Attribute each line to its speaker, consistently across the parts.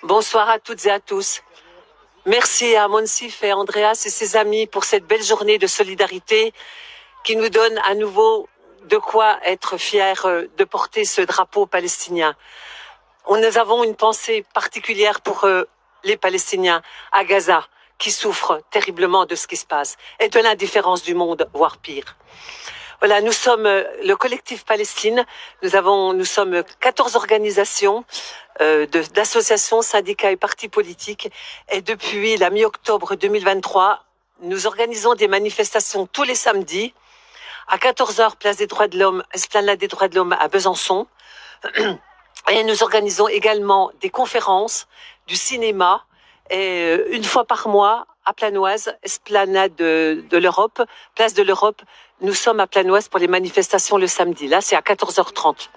Speaker 1: Bonsoir à toutes et à tous. Merci à Monsif et Andreas et ses amis pour cette belle journée de solidarité qui nous donne à nouveau de quoi être fiers de porter ce drapeau palestinien. Nous avons une pensée particulière pour les Palestiniens à Gaza qui souffrent terriblement de ce qui se passe et de l'indifférence du monde, voire pire. Voilà, nous sommes le collectif Palestine. Nous sommes 14 organisations d'associations, syndicats et partis politiques. Et depuis la mi-octobre 2023, nous organisons des manifestations tous les samedis à 14h, place des droits de l'homme, esplanade des droits de l'homme à Besançon. Et nous organisons également des conférences, du cinéma, et une fois par mois à Planoise, esplanade de l'Europe, place de l'Europe. Nous sommes à Planoise pour les manifestations le samedi. Là, c'est à 14h30.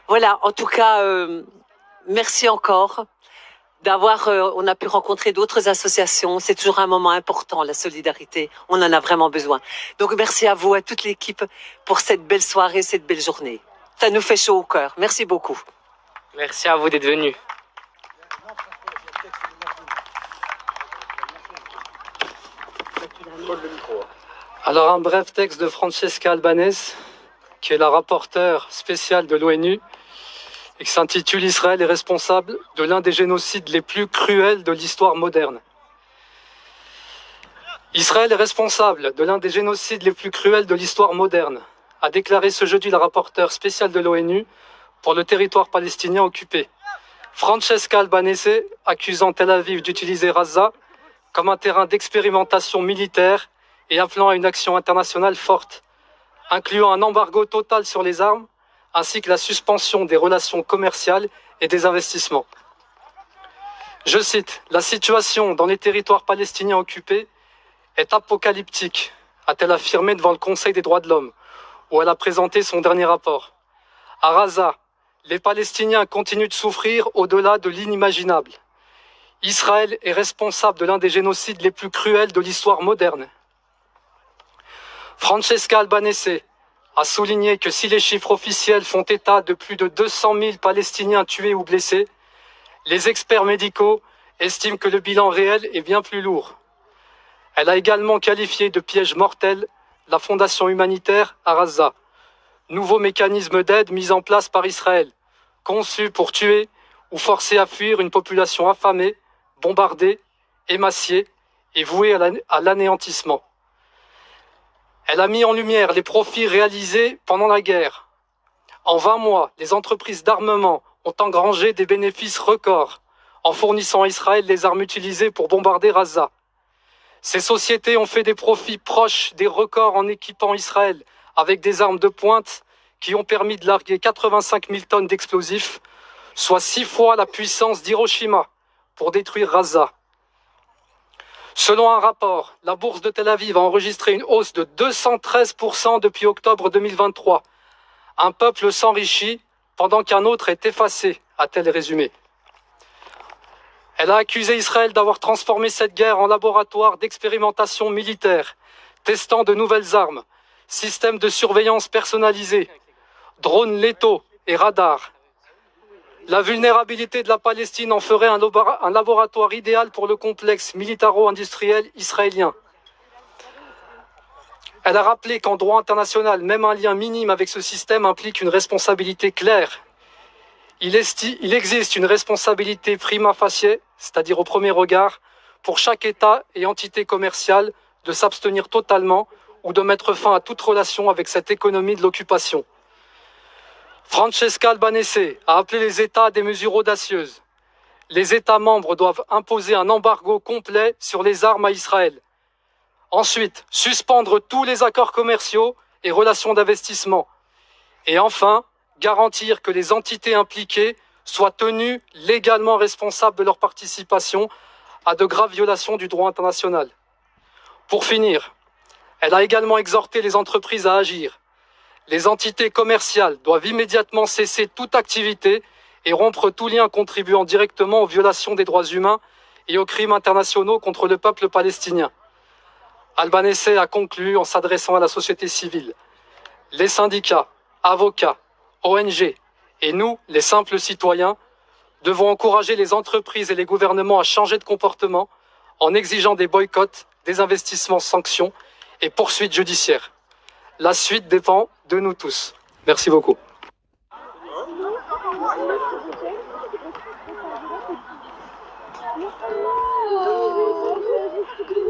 Speaker 1: Voilà, en tout cas, merci encore on a pu rencontrer d'autres associations. C'est toujours un moment important, la solidarité. On en a vraiment besoin. Donc, merci à vous, à toute l'équipe, pour cette belle soirée, cette belle journée. Ça nous fait chaud au cœur. Merci beaucoup.
Speaker 2: Merci à vous d'être venus.
Speaker 3: Alors, un bref texte de Francesca Albanese, qui est la rapporteure spéciale de l'ONU, et qui s'intitule « Israël est responsable de l'un des génocides les plus cruels de l'histoire moderne ». Israël est responsable de l'un des génocides les plus cruels de l'histoire moderne, a déclaré ce jeudi la rapporteure spéciale de l'ONU pour le territoire palestinien occupé. Francesca Albanese, accusant Tel Aviv d'utiliser Gaza comme un terrain d'expérimentation militaire et appelant à une action internationale forte, incluant un embargo total sur les armes, ainsi que la suspension des relations commerciales et des investissements. Je cite, « La situation dans les territoires palestiniens occupés est apocalyptique », a-t-elle affirmé devant le Conseil des droits de l'homme, où elle a présenté son dernier rapport. À Gaza, les Palestiniens continuent de souffrir au-delà de l'inimaginable. Israël est responsable de l'un des génocides les plus cruels de l'histoire moderne. Francesca Albanese a souligné que si les chiffres officiels font état de plus de 200 000 Palestiniens tués ou blessés, les experts médicaux estiment que le bilan réel est bien plus lourd. Elle a également qualifié de piège mortel la fondation humanitaire à Gaza, nouveau mécanisme d'aide mis en place par Israël, conçu pour tuer ou forcer à fuir une population affamée, bombardée, émaciée et vouée à l'anéantissement. Elle a mis en lumière les profits réalisés pendant la guerre. En 20 mois, les entreprises d'armement ont engrangé des bénéfices records en fournissant à Israël les armes utilisées pour bombarder Gaza. Ces sociétés ont fait des profits proches des records en équipant Israël avec des armes de pointe qui ont permis de larguer 85 000 tonnes d'explosifs, soit 6 fois la puissance d'Hiroshima pour détruire Gaza. Selon un rapport, la bourse de Tel Aviv a enregistré une hausse de 213% depuis octobre 2023. Un peuple s'enrichit pendant qu'un autre est effacé, a-t-elle résumé. Elle a accusé Israël d'avoir transformé cette guerre en laboratoire d'expérimentation militaire, testant de nouvelles armes, systèmes de surveillance personnalisés, drones létaux et radars. La vulnérabilité de la Palestine en ferait un laboratoire idéal pour le complexe militaro-industriel israélien. Elle a rappelé qu'en droit international, même un lien minime avec ce système implique une responsabilité claire. Il existe une responsabilité prima facie, c'est-à-dire au premier regard, pour chaque État et entité commerciale de s'abstenir totalement ou de mettre fin à toute relation avec cette économie de l'occupation. Francesca Albanese a appelé les États à des mesures audacieuses. Les États membres doivent imposer un embargo complet sur les armes à Israël. Ensuite, suspendre tous les accords commerciaux et relations d'investissement. Et enfin, garantir que les entités impliquées soient tenues légalement responsables de leur participation à de graves violations du droit international. Pour finir, elle a également exhorté les entreprises à agir. Les entités commerciales doivent immédiatement cesser toute activité et rompre tout lien contribuant directement aux violations des droits humains et aux crimes internationaux contre le peuple palestinien. Albanese a conclu en s'adressant à la société civile. Les syndicats, avocats, ONG et nous, les simples citoyens, devons encourager les entreprises et les gouvernements à changer de comportement en exigeant des boycotts, des investissements, sanctions et poursuites judiciaires. La suite dépend de nous tous. Merci beaucoup.